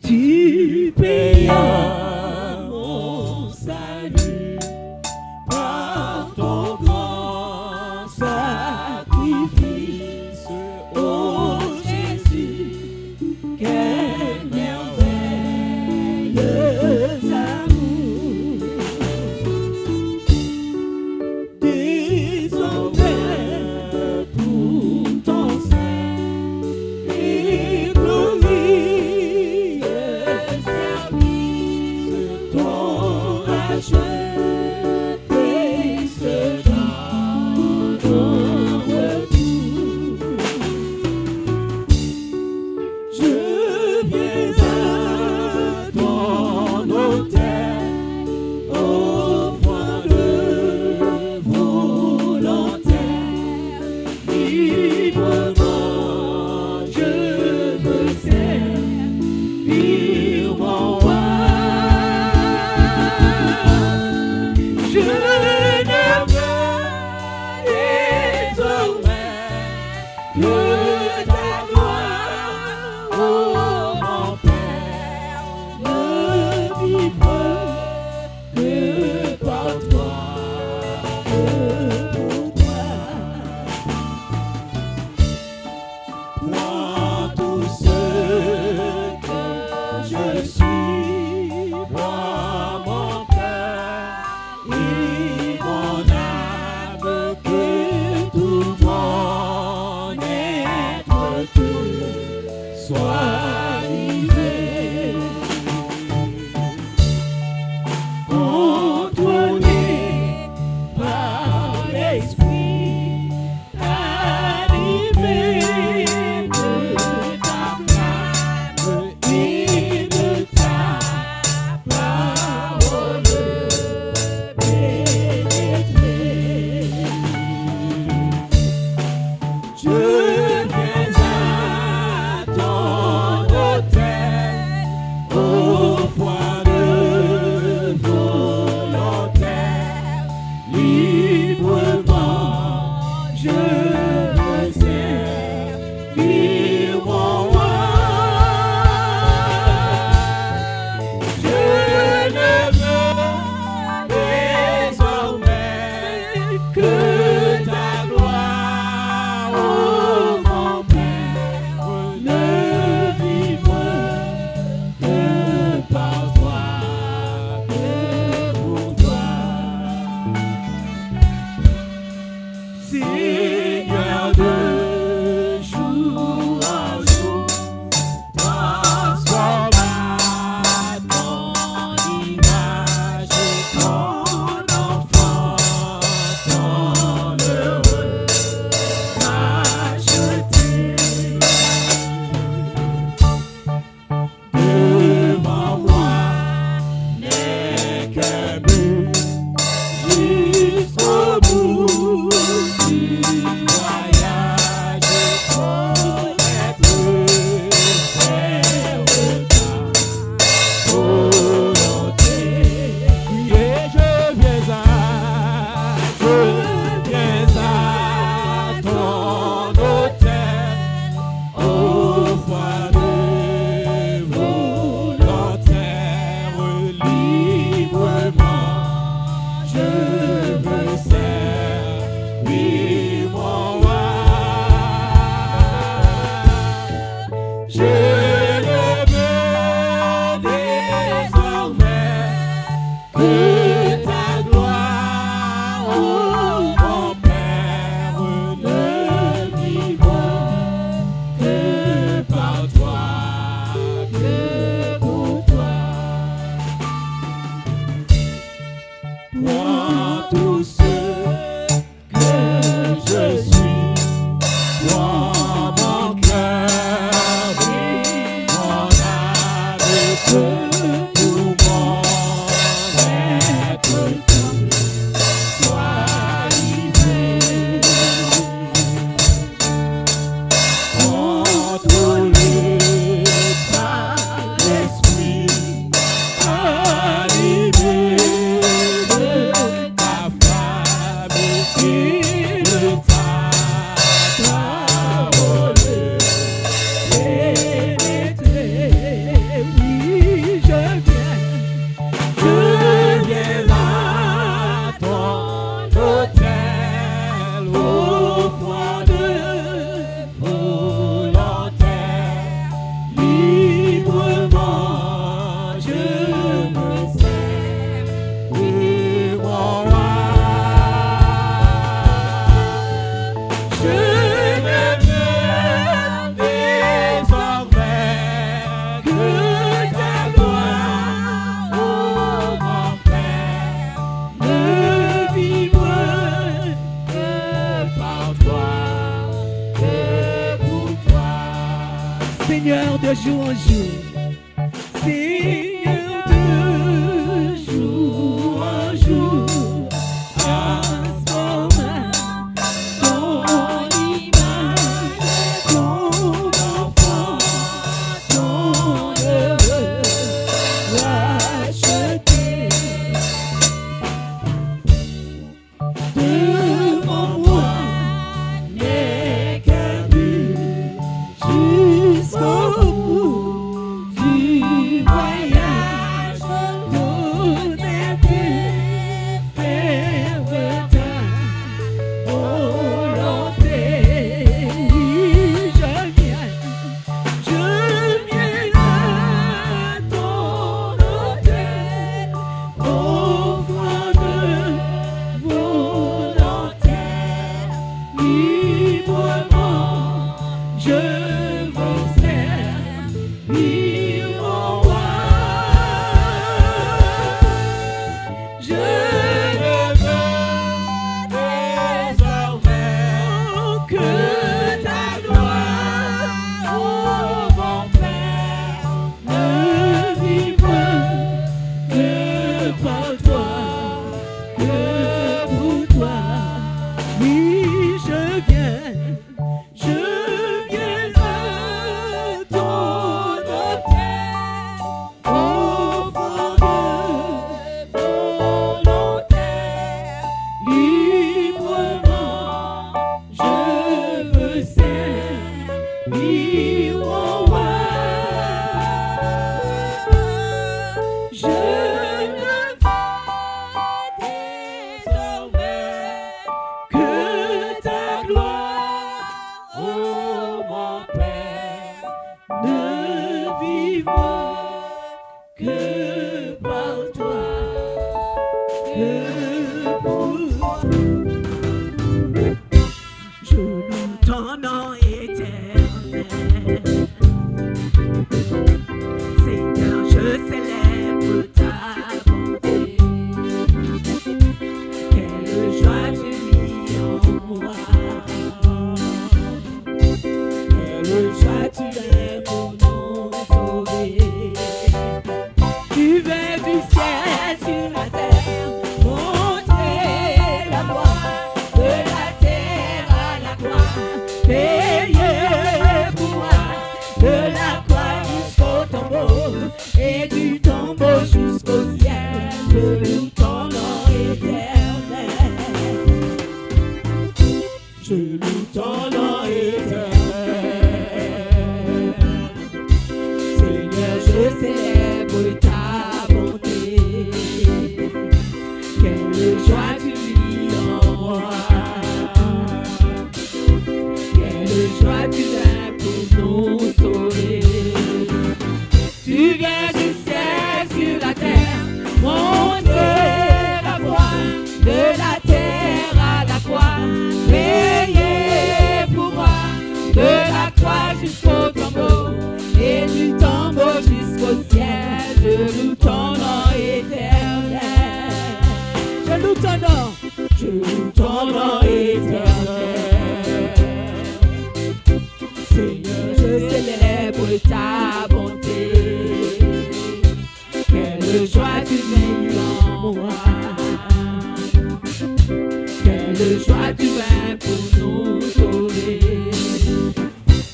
Tu payas mon salut par ton grand sacrifice. Oh Jésus, quel merveilleux amour. Désormais pour ton sein et glorieux service, ton racheté sera ton retour. Je viens à ton autel, offrant de volontaire, librement je veux servir mon roi. Je ne veux désormais que ta gloire, oh mon Père, ne vivre que par toi, que pour toi. Prends tout ce que je suis, prends mon cœur et mon âme, que tout mon être te soit livré. Contrôlé par l'esprit, animé de ta flamme et de ta parole pénétrée. Je viens à ton autel, offrant de volontaire, librement je veux servir mon roi. Je ne veux désormais que ta gloire, oh mon Père, ne vivre que par toi, que pour toi. Seigneur, de jour en jour, transforme à ton image ton enfant, ton heureux racheté. Devant moi n'est qu'un but, jusqu'au bout du voyage, connaître ta volonté. Et je viens à ton autel, offrant de volontaire, librement je veux servir mon roi. Je ne veux désormais que ta gloire, oh mon Père, ne vivre que par toi, que pour toi. Prends tout ce que je suis, prends mon cœur et Seigneur de jour en jour, Seigneur de jour en jour, transforme ton image, ton enfant, ton heureux, racheté. Devant moi n'est qu'un but jusqu'au bout du voyage. Connais-tu, faire ta volonté. Je viens à ton autel, offrande volontaire, librement je vous servir mon roi. Je ne veux désormais que ta gloire, ô mon Père, ne vive que par toi, que pour toi. Oui, je viens à ton autel, offrande volontaire, librement je veux servir mon roi. Je ne veux désormais que ta gloire, ô mon Père, ne vive que par toi, que pour toi. Je loue ton nom éternel, Seigneur, je célèbre ta bonté. Quelle joie tu vis en moi, quelle joie tu es pour nous sauver. Tu viens du ciel sur la terre, montrer la voie, de la terre à la croix, payer pour moi, de la croix jusqu'au tombeau, et du tombeau jusqu'au ciel. Je loue ton nom éternel, je loue ton nom éternel. Seigneur, je célèbre ta bonté. Quelle joie tu vis en moi, quelle joie tu as pour nous sauver. Tu viens du ciel sur la terre, montrer la voie, de la terre à la croix, payer pour moi, de la croix jusqu'au tombeau, et du tombeau jusqu'au ciel. Je loue ton nom éternel, je loue ton nom, je loue ton nom éternel. Seigneur, je célèbre ta bonté. Quelle joie tu vis en moi, quelle joie tu as pour nous sauver.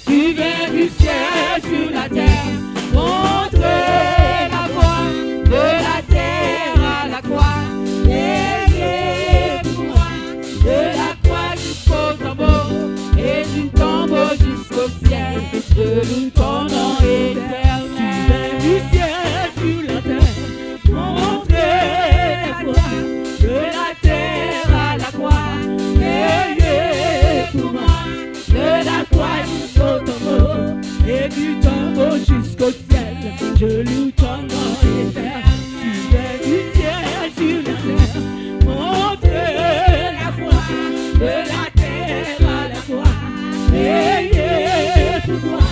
Tu viens du ciel sur la terre, montrer la voie, de la terre à la croix, payer pour moi, de la croix jusqu'au tombeau, et du tombeau jusqu'au ciel. Je loue ton nom éternel. Tu viens du ciel sur la terre, montrer la voie, de la terre à la croix, payer pour moi, de la croix jusqu'au tombeau, et du tombeau jusqu'au ciel. Je loue ton nom éternel. Tu viens du ciel sur la terre, montrer la voie, de la terre à la croix, payer pour moi,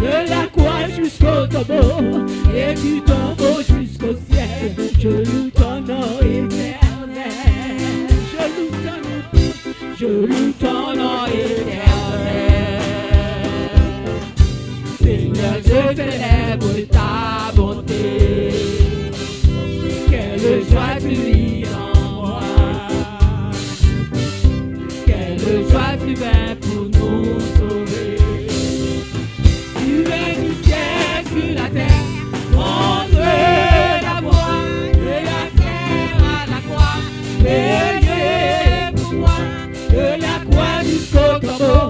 de la croix jusqu'au tombeau, et du tombeau jusqu'au ciel. Je loue ton nom éternel, je loue ton nom, je loue ton nom éternel. Seigneur, je célèbre ta bonté. Quelle joie tu vis en moi. Quelle joie tu viens pour nous sauver. Tu es du ciel sur la terre, montre la voie de la terre à la croix. Veillez pour moi, de la croix jusqu'au tombeau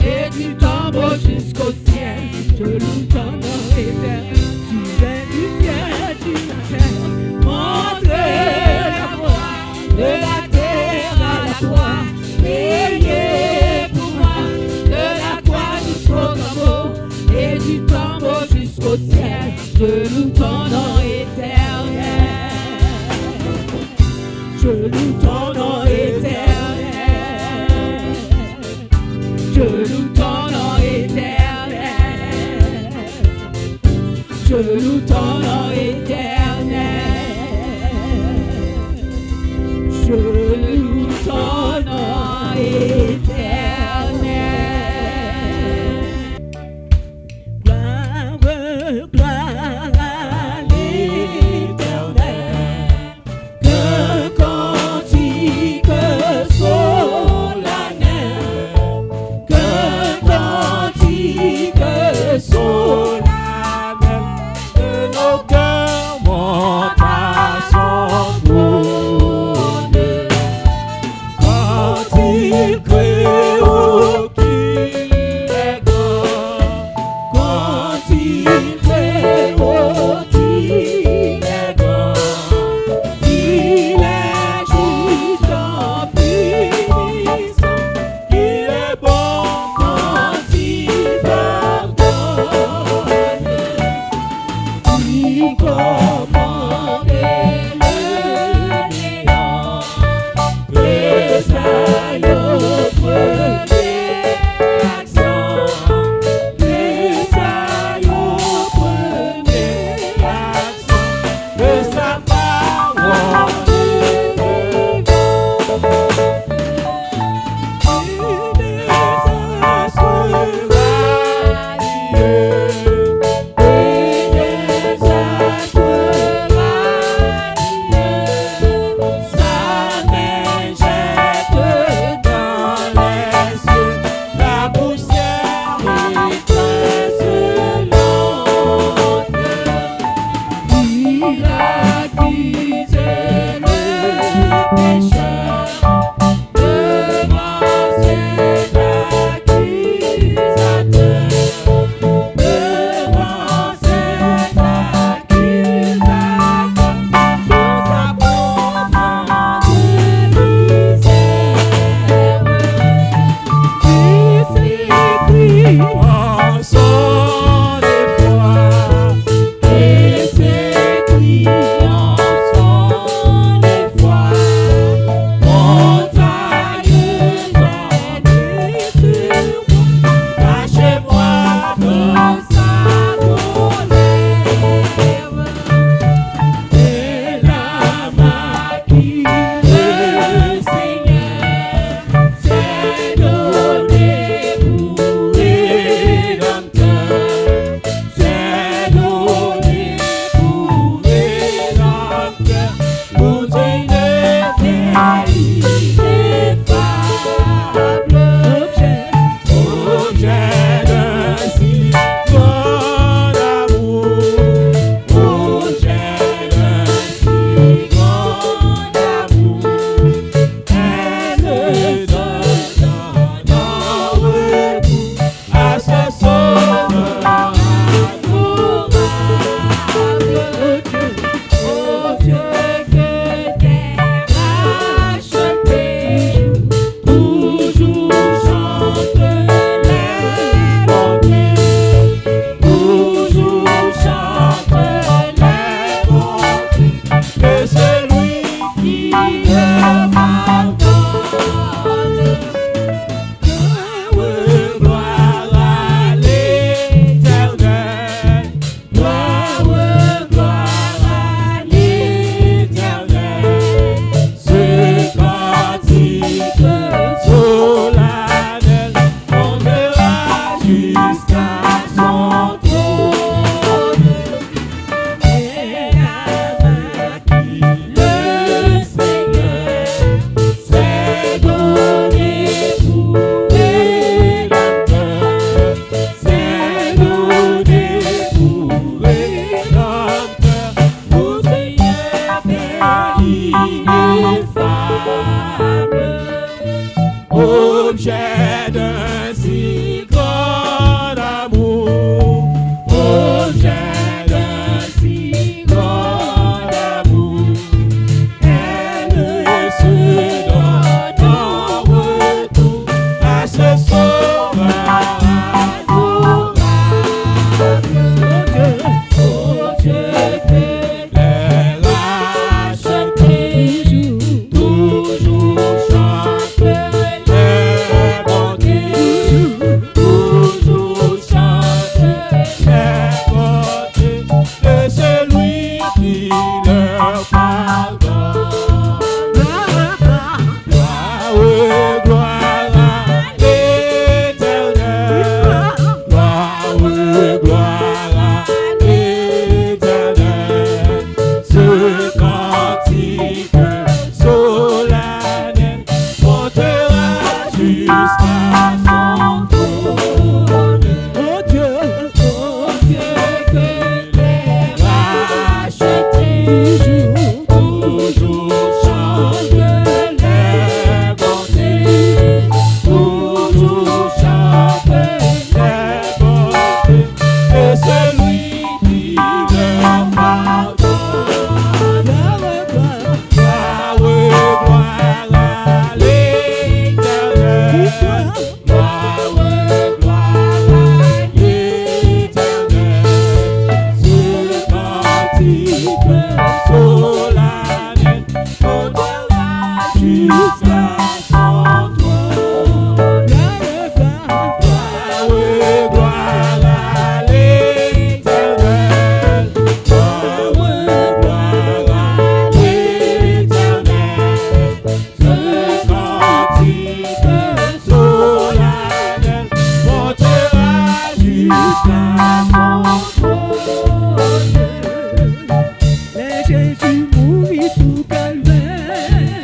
et du tombeau jusqu'au ciel. Je loue ton nom éternel. Tu es du ciel sur la terre, montre la voie de la terre à la croix. Veillez pour moi, de la croix jusqu'au tombeau et du tombeau jusqu'au ciel. Je loue ton nom éternel. Je loue ton nom éternel. Je loue ton nom éternel. Je loue ton nom éternel. Je loue ton nom éternel. Gloire, gloire à l'éternel. Qu'un cantique solennel. Qu'un cantique solennel de nos cœurs jusqu'à son trône. Les Jésus mourit sous calvaire.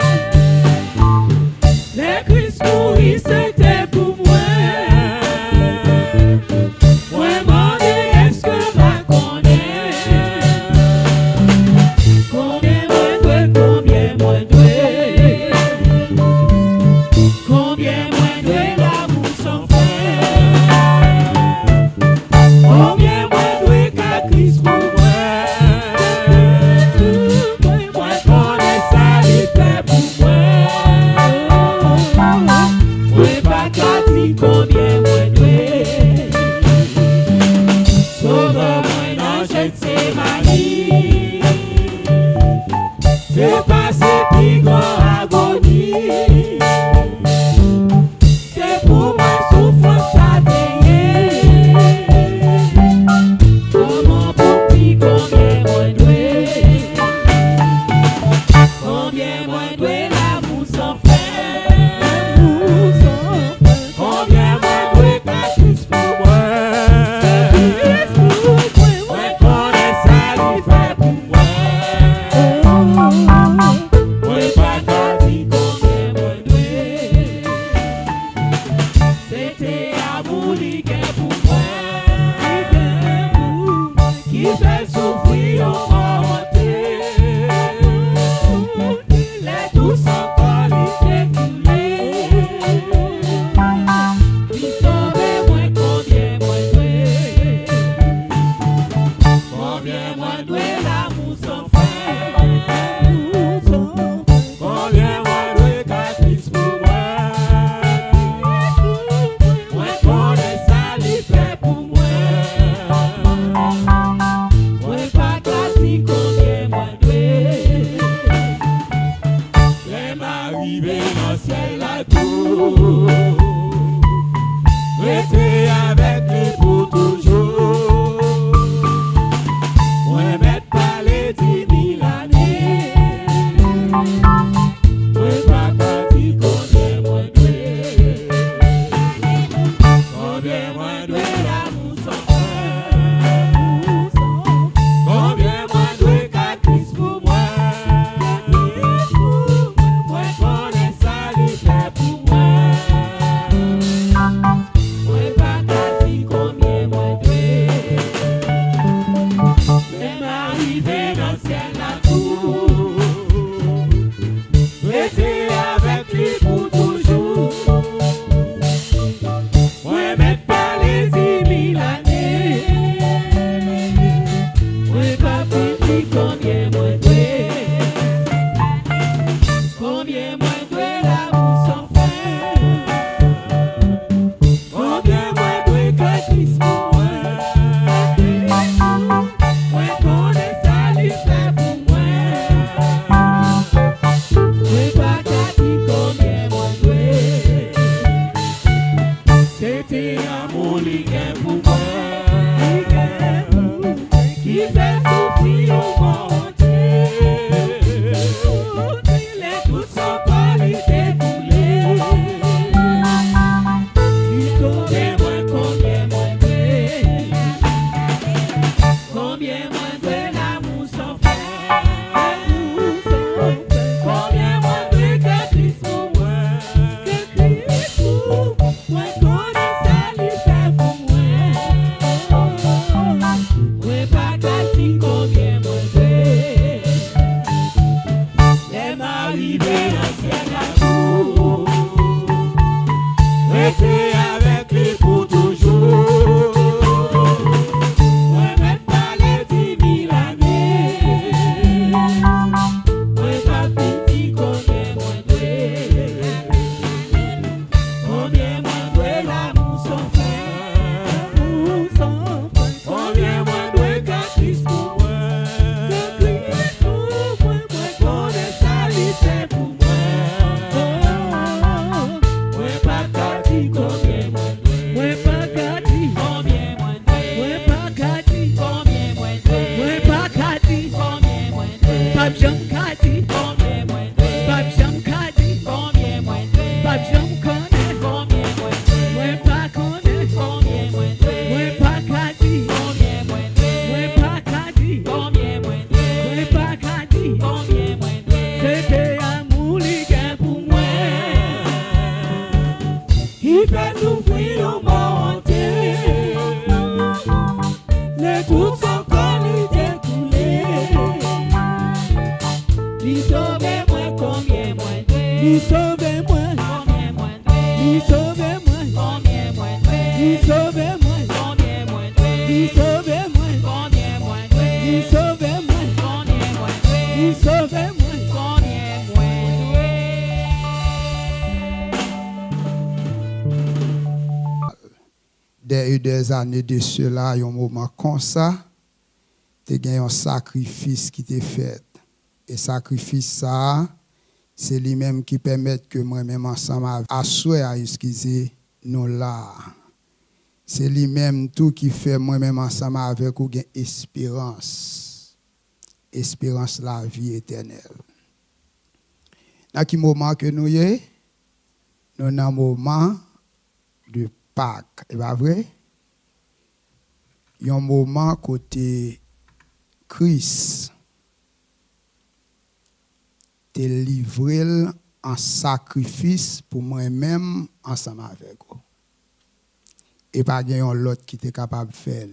Les Christ mourit, c'était pour moi. Moi, demandé, est-ce que ma connaît? Combien moins doué, combien moins doué? Combien moins doué l'amour sans fin? Combien moins doué qu'à Christ pour moi? Moi connais ça, il fait pour moi. Moi pas qu'à dire combien moins doué. Sauve-moi dans Gethsémani. C'est passé plus grand agonie. C'est pour ma souffrance à payer. Comment pour dire combien moins doué? Combien moins doué l'amour sans fin? Combien moins doué qu'à Christ pour moi? Moi connais ça, il fait pour moi. Moi pas qu'à dire combien moins doué. C'était amour li gen pour moi. Qui fait souffrir au monter. Les douces encore li découlé. Qui sauve moins combien moins doué. Combien moins doué l'amour sans fin. Combien moins doué qu'à Christ pour moi. Moi connais ça, il fait pour moi. Moi pas qu'à dire combien moins doué. Les m'arriver dans le ciel là tout. Rester avec lui pour toujours. Moi mettre pas les 10 000 années. Moi pas qu'à dire combien moins doué. Combien moins doué l'amour sans fin. Combien moins doué qu'à Christ pour moi. Moi connais ça, il fait pour moi. Moi pas qu'à dire combien moins doué. Les m'arriver dans le ciel là tout. Rester avec lui pour toujours. Moi mettre pas les 10 000 années. Moi pas fini combien moins doué. Combien moins doué l'amour sans fin. Combien moins doué qu'à Christ pour moi. Moi connais ça, il fait pour moi. Moi pas qu'à dire combien moins doué. C'était amour li gen pour moi. Qui fait souffrir au monter. Les douces encore li découlé. Qui sauve moins combien moins doué. Combien moins doué l'amour sans fin. Combien moins doué que Christ pour moi. Moi connais ça, il fait pour moi. Moi pas qu'à dire combien moins doué. Les m'arriver dans le ciel là tout. Rester avec lui pour toujours. Moi mettre pas les 10 000 années. Moi pas fini combien moins doué. Combien moins doué l'amour sans fin. Combien moins doué qu'à Christ pour moi. Moi connais ça, il fait pour moi. Moi pas qu'à dire combien moins doué. Moi pas qu'à dire combien moins doué. Moi pas qu'à dire combien moins doué. Moi pas qu'à dire combien moins doué. Pape Jean qu'à dire combien moins doué. Pape Jean qu'à dire combien moins doué. Pape Jean connaît combien moins doué. Moi pas connaît combien moins doué. Moi pas qu'à Il sauve moi, combien moi, il sauve moi, combien moi, il sauve moi, combien moi. Des années de cela, il y a un moment comme ça, tu as un sacrifice qui t'est fait. Et sacrifice ça, c'est lui-même qui permet que moi-même ensemble à souhait à excuser nous là. C'est lui-même tout qui fait moi-même ensemble avec ou gain espérance. Espérance la vie éternelle. Dans quel moment que nous y est, nous dans un moment de Pâques, c'est pas vrai? Il y a un moment côté Christ te livré en sacrifice pour moi-même ensemble avec vous. Et pas un l'autre qui est capable de faire.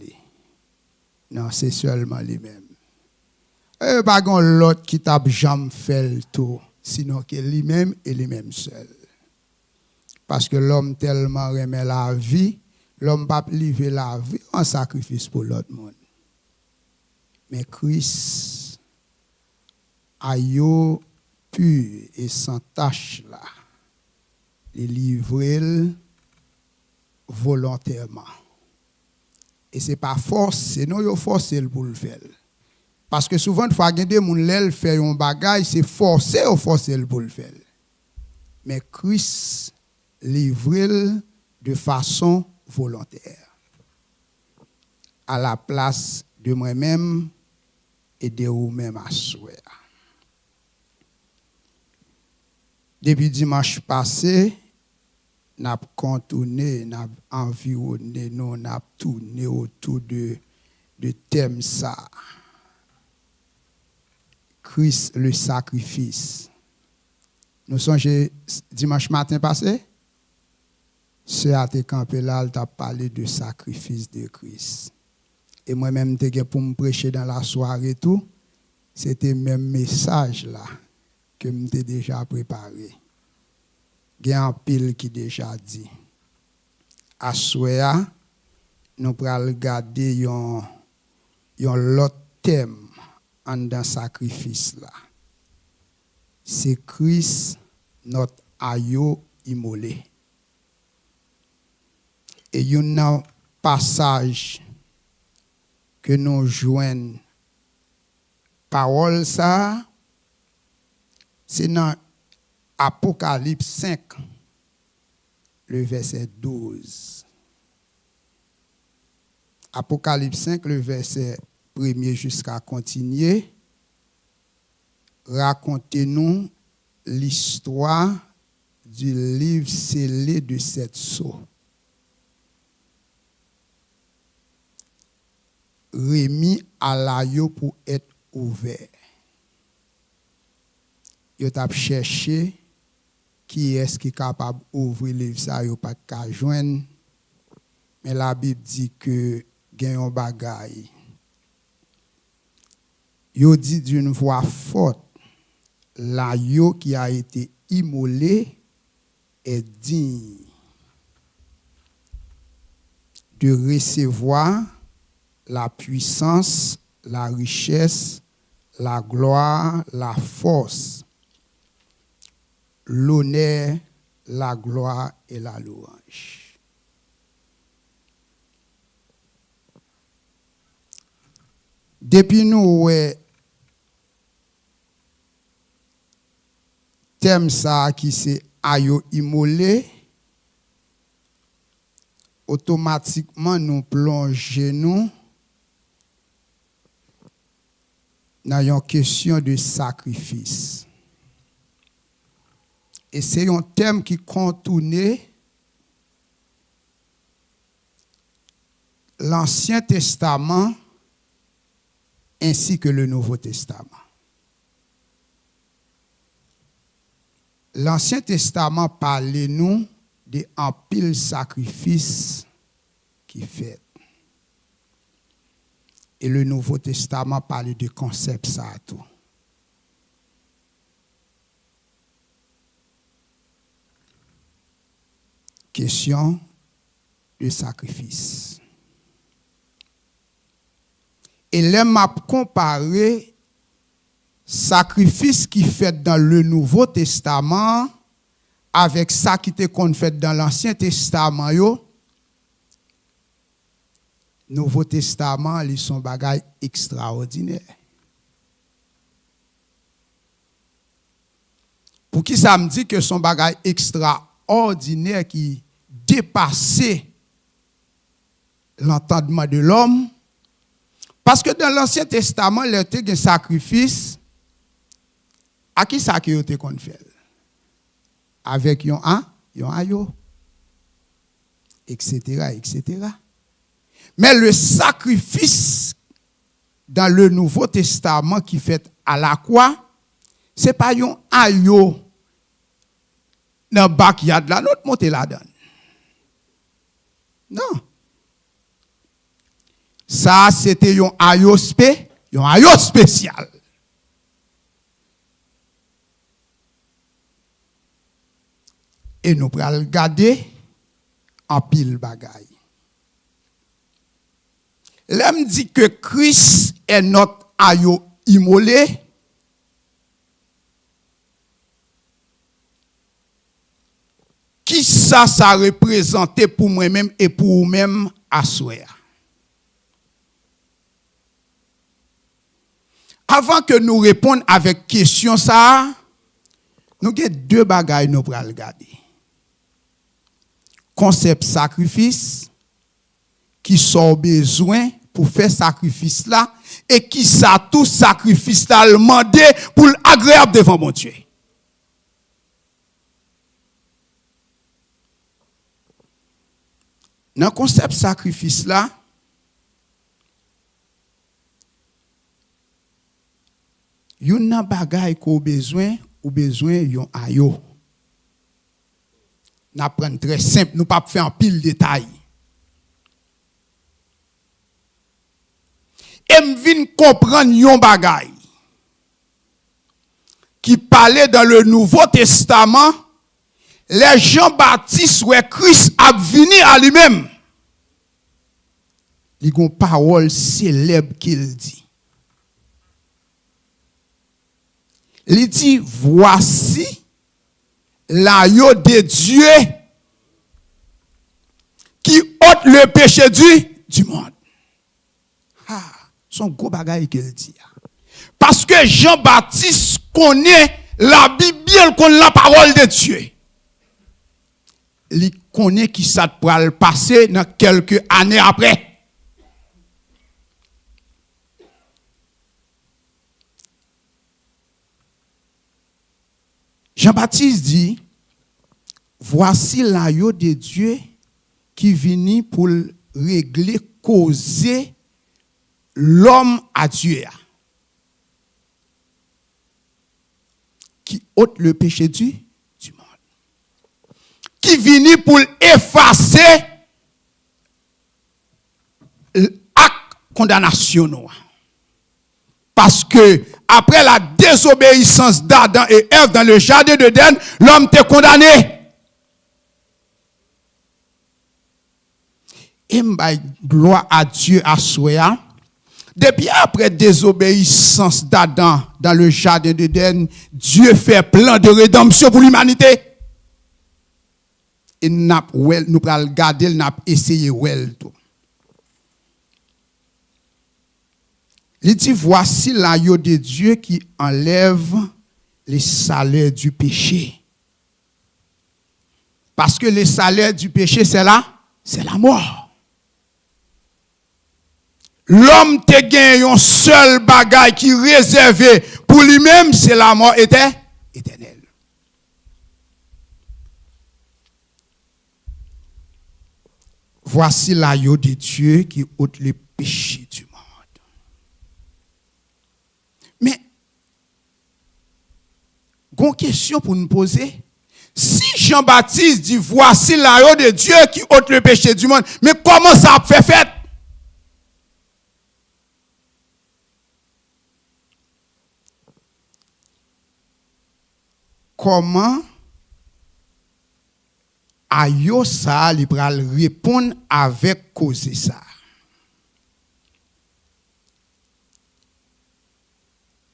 Non, c'est seulement lui-même. Et pas un l'autre qui t'a jamais fait le tout, sinon que lui-même et lui-même seul. Parce que l'homme tellement remet la vie, l'homme va livrer la vie en sacrifice pour l'autre monde. Mais Christ a eu pur et sans tache là, les livrer volontairement. Et ce n'est pas force, c'est non yo forcer pour le faire. Parce que souvent, il faut que des gens faire un bagage, c'est forcer ou forcer pour le faire. Mais Christ livre de façon volontaire. À la place de moi-même et de vous-même à souhait. Depuis dimanche passé, nous avons contourné, nous avons environné, nous avons tourné autour de thème ça. Christ, le sacrifice. Nous songez dimanche matin passé, ce a été campé là, il a parlé de sacrifice de Christ. Et moi-même, pour me prêcher dans la soirée tout, c'était le même message là que je déjà préparé. Il y a un pile qui déjà dit. À soir, nous allons regarder un autre thème dans le sacrifice là. C'est Christ, notre agneau immolé. Et il y a un passage que nous joignons parole ça, c'est dans Apocalypse 5, le verset 12. Apocalypse 5, le verset 1er jusqu'à continuer. Racontez-nous l'histoire du livre scellé de cette sceau. Remis à l'agneau pour être ouvert. Yo t'a cherché qui est-ce qui est capable d'ouvrir le livre ça, yo pas qu'à joindre. Mais la Bible dit que gen yon bagay. Yo dit d'une voix forte, l'agneau qui a été immolé est digne de recevoir la puissance, la richesse, la gloire, la force, l'honneur, la gloire et la louange. Depuis nous, thème ça qui c'est agneau immolé, automatiquement nous plongeons dans une question de sacrifice. Et c'est un thème qui contourne l'Ancien Testament ainsi que le Nouveau Testament. L'Ancien Testament parle nous de un pile sacrifice qui fait. Et le Nouveau Testament parle de concept ça tout. Question de sacrifice. Et là, m'a comparé sacrifice qui fait dans le Nouveau Testament avec ça qui était fait dans l'Ancien Testament. Nouveau Testament, ils sont bagailles extraordinaires. Pour qui ça me dit que son bagaille extraordinaire qui dépassait l'entendement de l'homme? Parce que dans l'Ancien Testament, il y a un sacrifice. À qui ça qui a été fait? Avec un ayo, etc., etc. Mais le sacrifice dans le Nouveau Testament qui fait à la croix, ce n'est pas un ayo dans le backyard là, l'autre monte là-dedans. Non. Ça, c'était un ayo spécial. Et nous allons regarder en pile bagaille. L'homme dit que Christ est notre ayo immolé. Qui ça représentait pour moi-même et pour vous-même à souhait? Avant que nous répondions avec question ça, nous avons deux bagailles nous allons regarder. Concept sacrifice, qui sont besoin pour faire sacrifice là, et qui ça tout sacrifice là demandé pour l'agréable devant mon Dieu. Dans le concept sacrifice là, yon nan bagay ko besoin yon ayo. N'a prendre très simple, nous pas faire en pile détail. Et m'vin comprendre yon bagay qui parlait dans le Nouveau Testament, les Jean-Baptiste où Christ a venu à lui-même. Il y a une parole célèbre qu'il dit. Il dit, voici l'agneau de Dieu qui ôte le péché du monde. Ah, son gros bagage qu'il dit. Parce que Jean-Baptiste connaît la Bible, il connaît la parole de Dieu. Il connaît qui ça pourra le passer dans quelques années après. Jean-Baptiste dit, voici l'agneau de Dieu qui vient pour régler, causer l'homme à Dieu. Qui ôte le péché du monde. Qui vient pour effacer l'acte condamnation. Parce que après la désobéissance d'Adam et Ève dans le jardin d'Éden, l'homme était condamné. Et gloire à Dieu à soi. Depuis après désobéissance d'Adam dans le jardin d'Éden, Dieu fait plan de rédemption pour l'humanité. Et nous allons regarder, nous allons essayer tout. Il dit, voici l'agneau de Dieu qui enlève les salaires du péché. Parce que les salaires du péché, c'est la mort. L'homme te gagne un seul bagage qui est réservé pour lui-même, c'est la mort éternelle. Voici l'agneau de Dieu qui ôte les péchés du monde. Mais, une question pour nous poser. Si Jean-Baptiste dit, voici l'agneau de Dieu qui ôte le péché du monde, mais comment ça a fait? Comment agneau ça, il va répondre avec cause ça?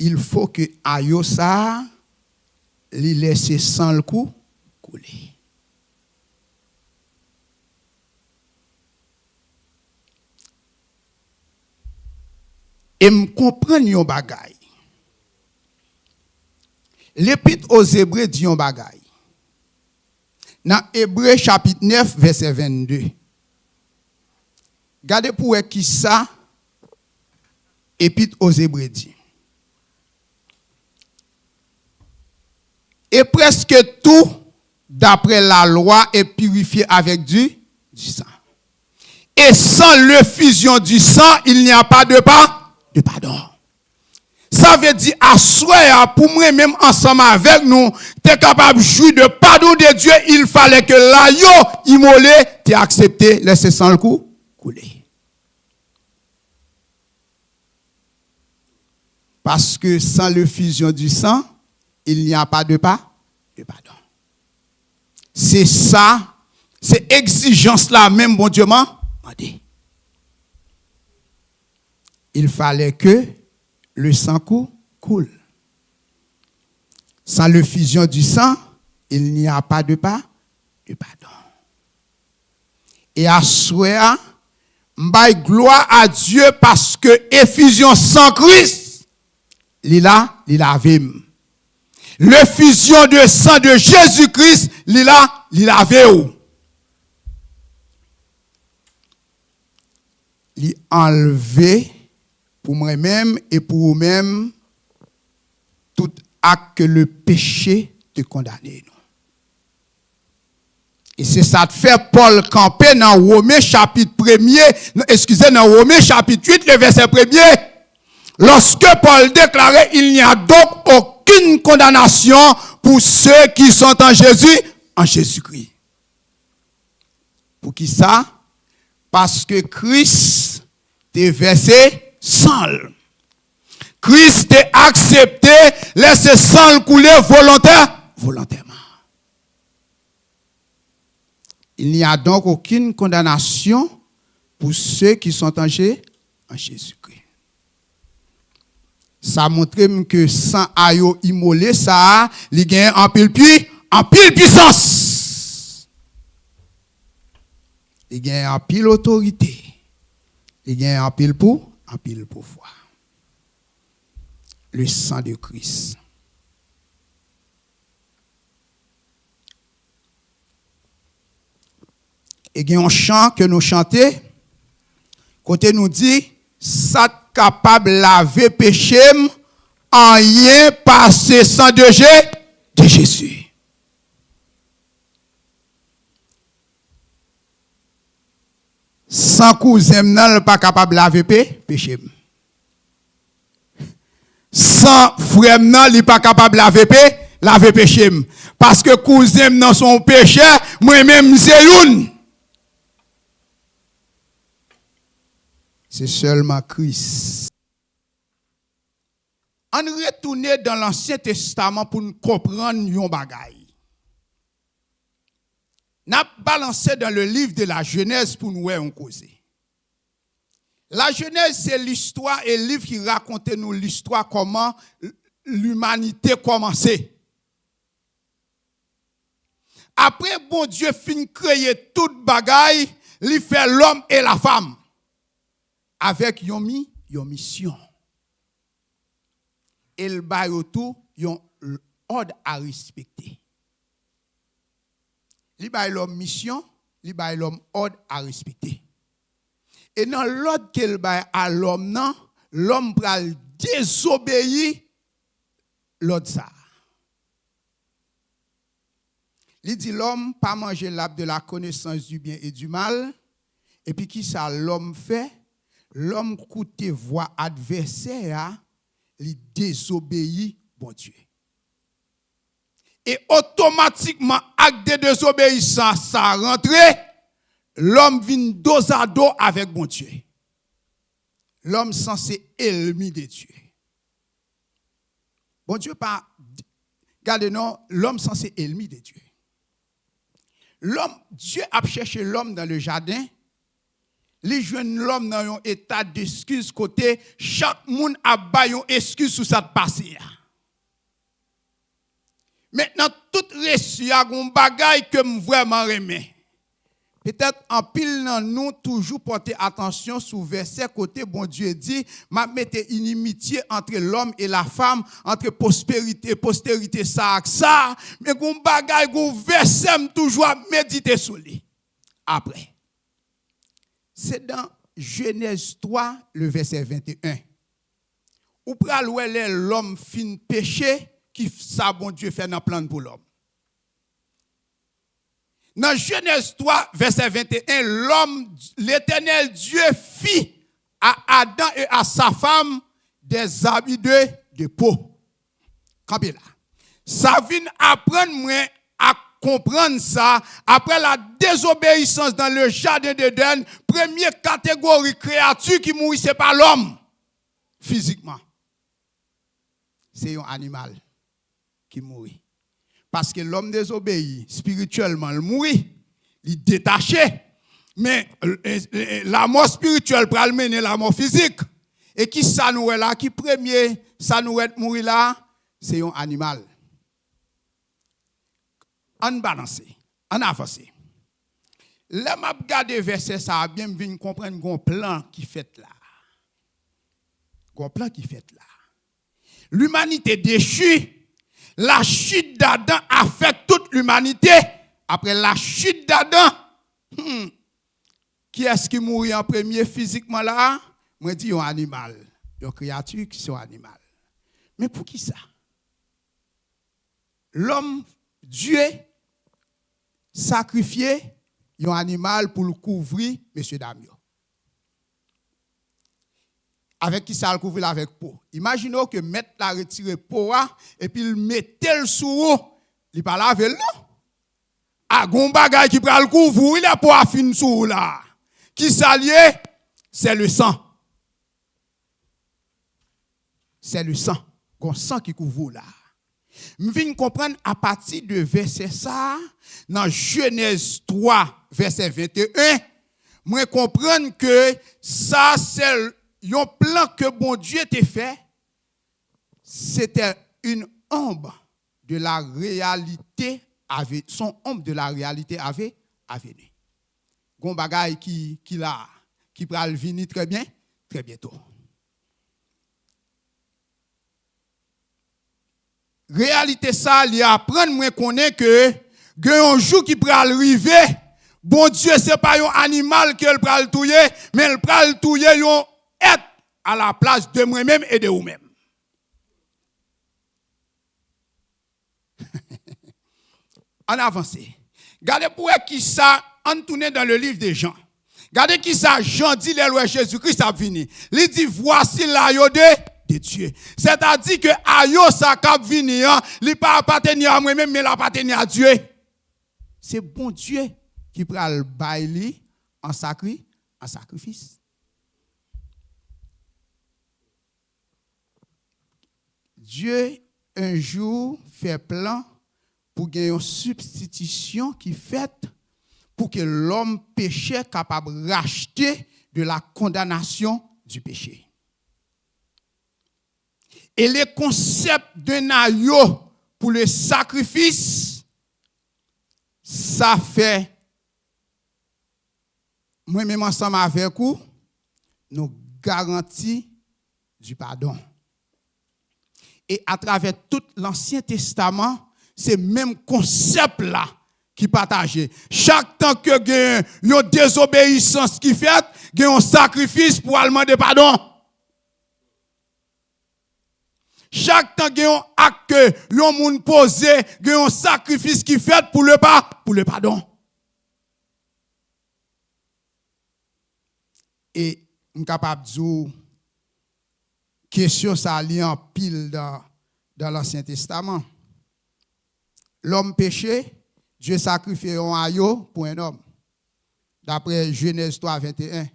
il faut que ayo ça li laisse sans le coup couler. Et me comprendre yon bagay. L'épître aux Hébreux dit yon bagay. Dans Hébreux chapitre 9 verset 22. Regardez pour qui ça Épître aux Hébreux dit. Et presque tout d'après la loi est purifié avec du sang. Et sans l'effusion du sang, il n'y a pas de pardon. Ça veut dire, à soi, pour moi, même ensemble avec nous, tu es capable de jouir de pardon de Dieu, il fallait que l'agneau immolé t'ait accepté, laissez sans le coup couler. Parce que sans l'effusion du sang, il n'y a pas de pardon. C'est ça, c'est exigence là même, bon Dieu m'a dit. Il fallait que le sang coule. Sans l'effusion du sang, il n'y a pas de pardon. Et à souhait, m'baye gloire à Dieu parce que effusion sans Christ, il a vim. L'effusion de sang de Jésus-Christ, il a vu. Il a enlevé pour moi-même et pour vous-même tout acte que le péché te condamne. Et c'est ça que fait Paul camper dans Romains chapitre 1er, dans Romains chapitre 8, le verset 1er. Lorsque Paul déclarait, il n'y a donc aucune condamnation pour ceux qui sont en Jésus-Christ. Pour qui ça? Parce que Christ t'est versé sang. Christ t'est accepté, laissez sang couler volontairement. Il n'y a donc aucune condamnation pour ceux qui sont en Jésus-Christ. Ça montre que sans ayo immolé, ça, il gagne en pile puissance. Il gagne en pile autorité. Il gagne en pile pouvoir. Le sang de Christ. Et il y a un chant que nous chantons, côté nous dit, ça capable de laver péché, en rien par ce sang de Jésus. Sans cousin, non, pas capable de laver péché. Sans frère, non, il pas capable de laver péché. Parce que cousin, non, son péché, moi-même, c'est une. C'est seulement Christ. On retourne dans l'Ancien Testament pour nous comprendre yon bagay. N'a balancé dans le livre de la Genèse pour nous en causer. La Genèse, c'est l'histoire et le livre qui raconte nous l'histoire comment l'humanité commençait. Après, bon Dieu fin créer toute bagaille, il fait l'homme et la femme. Avec yon mission. Et le bail tout, yon ordre à respecter. Li bail l'homme mission, li bail l'homme ordre à respecter. Et dans l'ordre qu'il bail à l'homme nan, l'homme pral désobéir l'ordre ça. Il dit l'homme pas manger l'arbre de la connaissance du bien et du mal. Et puis qui ça l'homme fait? L'homme écoute voix adversaire, il désobéit bon Dieu. Et automatiquement, acte de désobéissance, ça rentre, l'homme vient dos à dos avec bon Dieu. L'homme censé ennemi de Dieu. Bon Dieu pas, regardez non, l'homme censé ennemi de Dieu. L'homme, Dieu a cherché l'homme dans le jardin. les jeunes l'homme dans un état d'excuse côté chaque monde a baillé une excuse sur ça passé. Maintenant tout reçu a un bagage que me vraiment remè. Peut-être en pile dans nous toujours porter attention sur verset côté bon Dieu dit m'a mette inimitié entre l'homme et la femme entre postérité ça avec ça mais gon bagay gon verset toujours méditer sur lui. Après c'est dans Genèse 3 le verset 21. Ou pral wè l'homme fin péché qui ça bon Dieu fait dans plan pour l'homme. Dans Genèse 3, verset 21, l'homme, l'Éternel Dieu fit à Adam et à sa femme des habits de peau. Campez là. Ça vient apprendre moi à comprendre ça après la désobéissance dans le jardin d'Éden, première catégorie créature qui mourit, ce n'est pas l'homme physiquement. C'est un animal qui mourit. Parce que l'homme désobéit, spirituellement, il mourit, il est détaché. Mais la mort spirituelle pour le mener la mort physique. Et qui ça nous est là, qui premier, ça nous est mourir là, c'est un animal. On balance, on avance. Là, m'a regardé verset ça a bien venir comprendre un plan qui fait là. Un plan qui fait là. L'humanité déchue. La chute d'Adam affecte toute l'humanité. Après la chute d'Adam, qui est-ce qui mourit en premier physiquement là? Moi, je dis un animal. Une créature qui sont animal. Mais pour qui ça? L'homme, Dieu, sacrifié un animal pour le couvrir, messieurs, dames. Avec qui ça le couvrir avec peau. Imaginons que mettre la retirer peau et puis il mettait le sous il pas laver là. A gon bagay qui pral couvrir, il a peau à fin sous là. Qui s'allié? C'est le sang. C'est le sang. Gon sang qui couvre là. Je viens comprendre à partir de verset ça dans Genèse 3 verset 21, moi comprendre que ça c'est un plan que bon Dieu t'a fait, c'était une ombre de la réalité, son ombre de la réalité avait venu. Gon bagay qui pral venir très bien, très bientôt. Réalité ça, il apprendre moi connaît que un jour qui pral arriver, bon Dieu c'est pas un animal qu'il pral touyer, mais il pral touyer un être à la place de moi-même et de vous-même. On avance. Regardez pour qui ça, on tourne dans le livre de Jean. Regardez qui ça, Jean dit, le Jésus-Christ a venu. Il dit, voici l'aïeau de Dieu. C'est-à-dire que aïeau ça cap vini, il pas appartenir à moi-même, mais il appartenir à Dieu. C'est bon Dieu qui prend le bail en sacrifice. Dieu, un jour, fait plan pour gagner une substitution qui fait pour que l'homme péché capable de racheter de la condamnation du péché. Et le concept d'un agneau pour le sacrifice, ça fait, moi-même ensemble avec vous, nous garantit du pardon. Et à travers tout l'Ancien Testament, c'est le même concept-là qui partagé. Chaque temps que il y a une désobéissance qui fait, il y a un sacrifice pour demander pardon. Chaque temps que un acte que yon moun posé, il y a un sacrifice qui fait pour le pardon. Et je suis capable de dire question ça li en pile dans l'Ancien Testament. L'homme péché, Dieu sacrifie un agneau pour un homme. D'après Genèse 3, 21.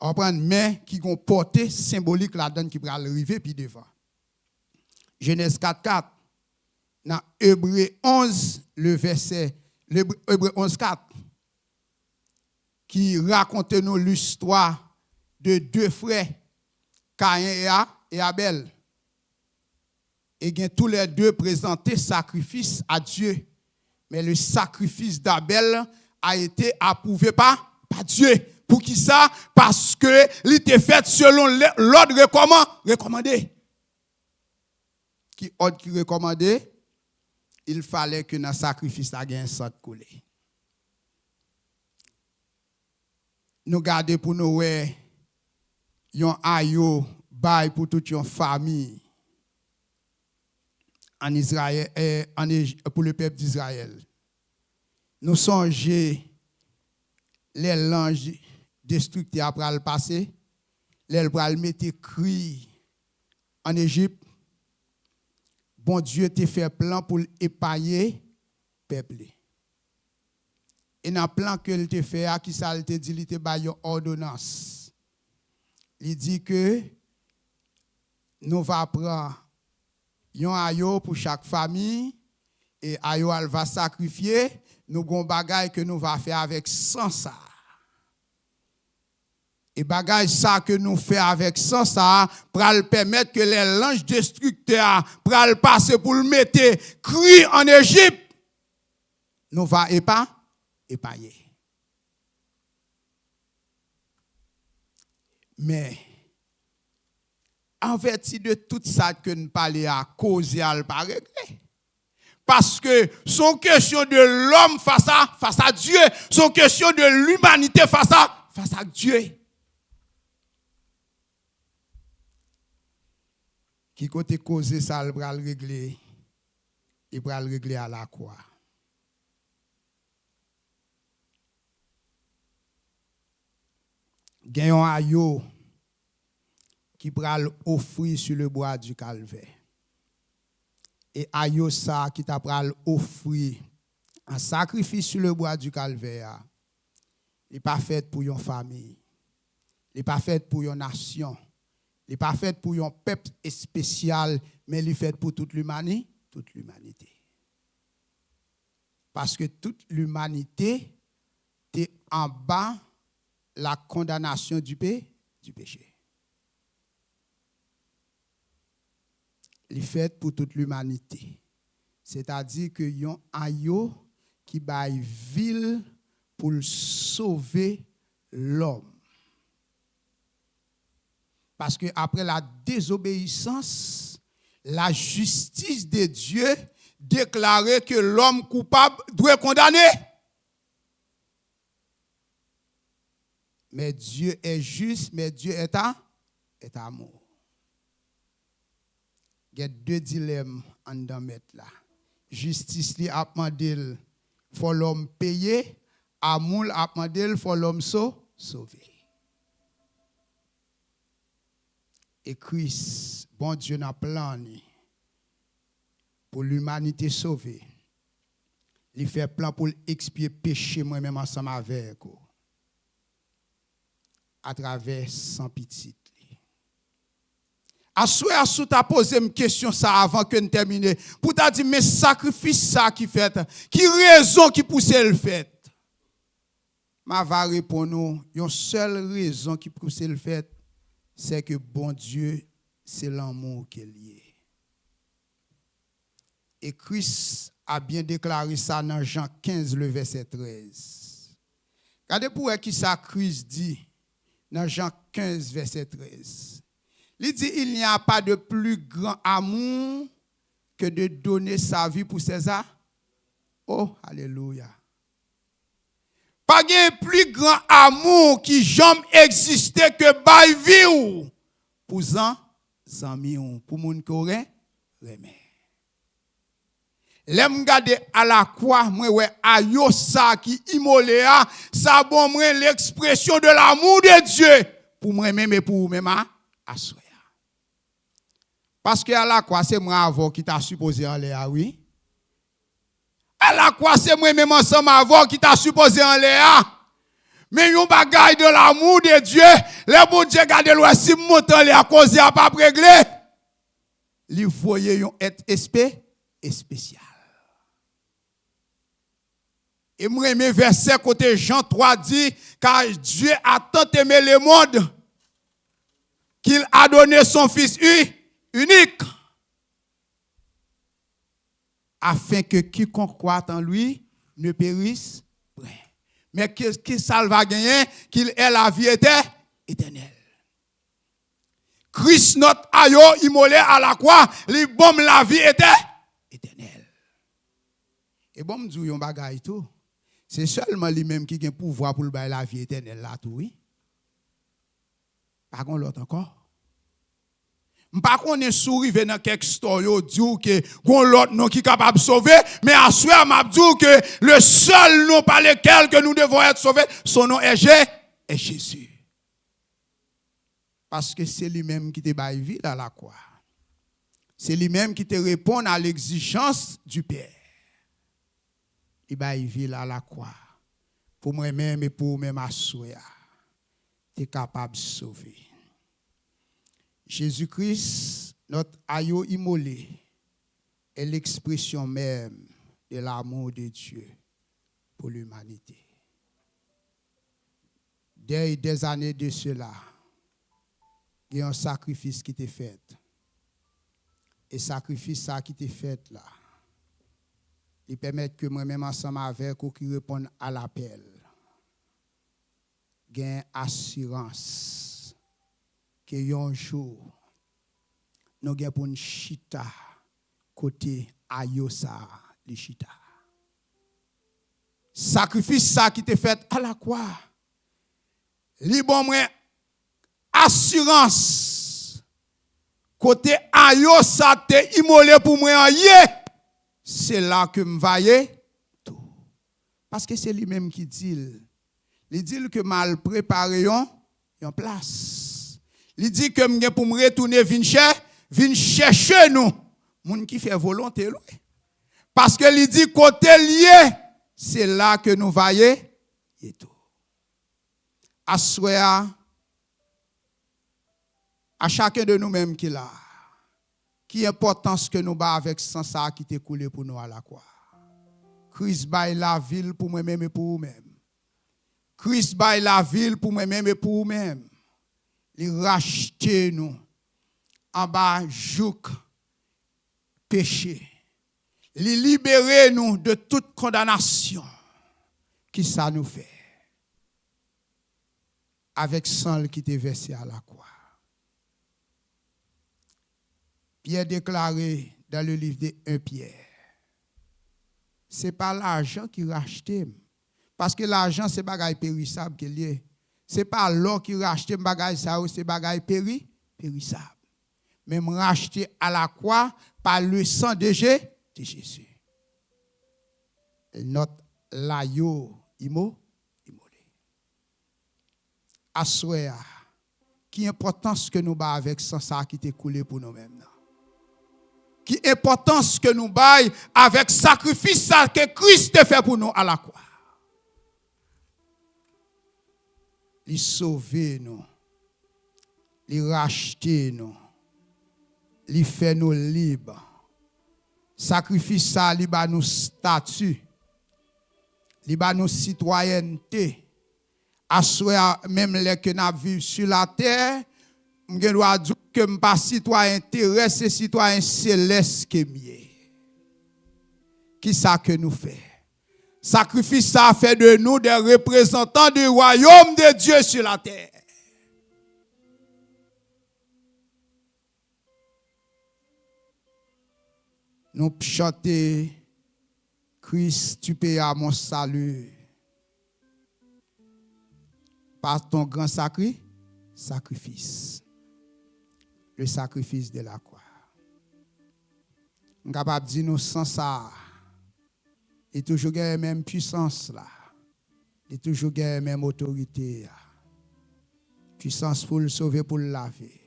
On prend une main qui a portée symbolique là-dedans qui va arriver puis devant. Genèse 4, 4. Dans Hébreu 11, le verset, Hébreu 11, 4. qui raconte nous l'histoire de deux frères, Caïn et Abel. Et bien tous les deux présentaient sacrifice à Dieu. Mais le sacrifice d'Abel a été approuvé par Dieu. Pour qui ça? Parce que il était fait selon l'ordre recommandé. Qui ordre qui recommandé? Il fallait que dans le sacrifice, il y ait un sang coulé. Nous gardons pour nous, yon ayo, bail pour toute une famille en Israël, pour le peuple d'Israël. Nous songeons les langes destructeurs après le passé, les bras mettre cri en Égypte. Bon Dieu t'a fait plan pour épargner le peuple. Et dans le plan que il t'a fait, qui ça il t'a dit, il t'a baillé une ordonnance. Il dit que nous va prendre un ayo pour chaque famille et ayo elle va sacrifier, nous avons bagay que nous va faire avec sang ça. Et bagay ça que nous fait avec sang ça, pour permettre que les langes destructeurs pour passer pour le mettre cri en Égypte, nous va épargner. Mais en vertu de tout ça que nous parlons à cause et à pas régler. Parce que son question de l'homme face à Dieu, son question de l'humanité face à Dieu. Qui côté causer ça, il va le régler. Il va le régler à la croix. Gagnons ayo qui pral offrir sur le bois du calvaire. Et ayo ça qui t'a pral offrir un sacrifice sur le bois du calvaire. Il n'est pas fait pour une famille. Il n'est pas fait pour une nation. Il n'est pas fait pour un peuple spécial, mais il est fait pour toute l'humanité. Parce que toute l'humanité est en bas la condamnation du péché. Il est fait pour toute l'humanité. C'est-à-dire que yon ayo qui baille ville pour sauver l'homme. Parce que après la désobéissance, la justice de Dieu déclarait que l'homme coupable doit être condamné. Mais Dieu est juste, mais Dieu est amour. Il y a deux dilemmes en dedans mettre là. Justice li a demandé faut l'homme payer, amour a demandé faut l'homme sauver. Et Christ, bon Dieu n'a plané pour l'humanité sauver. Il fait plan pour expier péché moi-même ensemble avec vous. À travers sans pitié. À sous t'as posé une question ça avant que nous terminions. Pour t'as dit mais sacrifice ça qui fait, qui raison qui pousse le fait. Ma va répondre nous, une seule raison qui pousse le fait, c'est que bon Dieu, c'est l'amour qui est lié. Et Christ a bien déclaré ça dans Jean 15 le verset 13. Regardez pour qui ça Christ dit dans Jean 15 verset 13. Il dit, il n'y a pas de plus grand amour que de donner sa vie pour César. Oh, alléluia. Pas de plus grand amour qui jamais existé que bail vie pour zami pour moun koré remè. L'aime garder à la croix, moi ouais ayo ça qui immolé a, ça bon moi l'expression de l'amour de Dieu pour moi même et pour même à soi. Parce que à la croix, c'est moi avant qui t'a supposé aller à oui. À la croix, c'est moi même ensemble avant qui t'a supposé aller à. Mais yon bagaille de l'amour de Dieu, le bon Dieu garde l'ouest si montant les à cause à pas régler. Li voyez yon être spécial. Et moi, mes versets côté Jean 3 dit, car Dieu a tant aimé le monde qu'il a donné son Fils unique, afin que quiconque croit en lui ne périsse point, mais que ça va gagner, qu'il ait la vie éternelle. Christ, notre aïe, immolé à la croix, lui bombe la vie éternelle. Et bon, me dit un bagay tout. C'est seulement lui-même qui a le pouvoir pour le bailler la vie éternelle là tout, oui. Par contre, l'autre encore. Par contre, on est sourivé dans quelques histoires, dit que l'autre non qui est capable de sauver, mais à soi, m'a dit que le seul nom par lequel que nous devons être sauvés, son nom est Jésus. Parce que c'est lui-même qui te baille vie à la croix. C'est lui-même qui te répond à l'exigence du Père. Il baille vie à la croix. Pour moi-même et pour moi-même à soi, tu es capable de sauver. Jésus-Christ, notre aïeux immolé, est l'expression même de l'amour de Dieu pour l'humanité. Dès des années de cela, il y a un sacrifice qui t'est fait. Et sacrifice ça qui t'est fait là, il permet que moi-même ensemble avec vous qui répondent à l'appel, gain assurance que un jour nous gain pour une chita côté ayosa li chita. Sacrifice ça qui t'est fait à la croix. Li bon moi assurance côté ayosa te immolé pour moi c'est là que me vaille tout. Parce que c'est lui-même qui dit. Il dit que mal préparé en place. Il dit que me pour me retourner vinn chercher nous, moun qui fait volonté lui. Parce que il dit côté lié, c'est là que nous vaille et tout. À chacun de nous-mêmes qui là. Qui importance que nous ba avec sans ça qui t'est coulé pour nous à la croix. Christ baille la ville pour moi-même et pour vous-même. Christ baille la ville pour moi-même et pour vous-même. Il rachète nous en bas jouk péché. Il libère nous de toute condamnation. Qui ça nous fait? Avec sang qui t'est versé à la croix. Pierre déclaré dans le livre de 1 Pierre, ce n'est pas l'argent qui rachète. Parce que l'argent, c'est bagaille périssable qui est lié. Ce n'est pas l'or qui rachète bagaille ça, c'est bagaille périssable. Même racheté à la croix par le sang de Jésus. Notre laïo immolé. Assoya, qui importance que nous ba avec sans ça qui t'est coulé pour nous-mêmes. Qui importance que nous baille avec sacrifice ça que Christ a fait pour nous à la croix. Il sauver nous, il racheter nous, il fait nous libres. Sacrifice ça, il ba nous statut, il ba nous citoyenneté. Assoya même les que nous vivons sur la terre, je dois dire que je ne suis pas citoyen terrestre, c'est citoyen céleste qui est mieux. Qui ça que nous fait? Sacrifice ça fait de nous des représentants du royaume de Dieu sur la terre. Nous chantons Christ, tu payes à mon salut par ton grand sacrifice. Le sacrifice de la croix. On est capable de dire nous sans ça. Il toujours la même puissance là. Il toujours la même autorité. Puissance pour le sauver, pour le laver.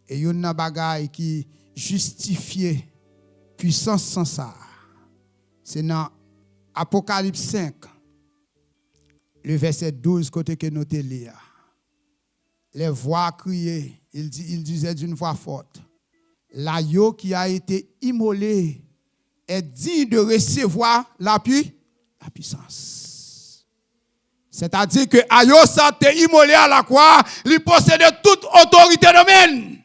Et il y a une bagaille qui justifie puissance sans ça. C'est dans Apocalypse 5, le verset 12, côté que nous te lire. Les voix criaient. Il disait d'une voix forte, l'agneau qui a été immolé est digne de recevoir la la puissance. C'est-à-dire que Ayos a été immolé à la croix, il possédait toute autorité domaine.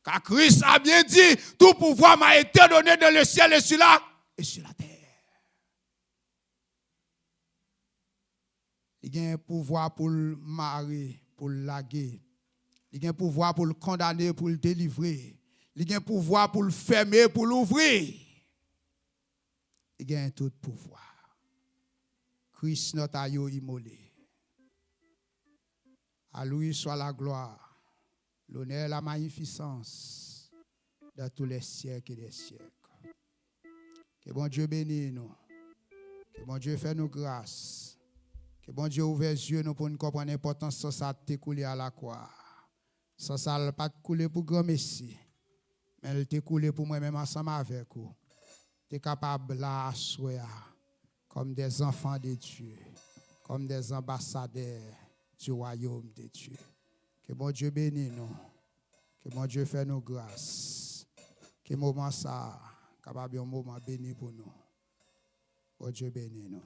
Car Christ a bien dit, tout pouvoir m'a été donné dans le ciel et sur la terre. Il y a un pouvoir pour le marier, pour le laguer. Il y a un pouvoir pour le condamner, pour le délivrer. Il y a un pouvoir pour le fermer, pour l'ouvrir. Il y a un tout pouvoir. Christ notre aïeux immolé. À lui soit la gloire, l'honneur et la magnificence de tous les siècles et des siècles. Que bon Dieu bénisse nous. Que bon Dieu fait nous grâce. Que bon Dieu ouvre les yeux nous pour nous comprendre l'importance de ça te couler à la croix. Ça n'a pas coulé pour grand Messie, mais elle te coulé pour moi-même ensemble avec vous. Tu es capable là à souhaiter comme des enfants de Dieu, comme des ambassadeurs du royaume de Dieu. Que bon Dieu bénisse nous. Que bon Dieu fait nous grâce. Que moment ça, capable un moment béni pour nous. Bon Dieu bénisse nous.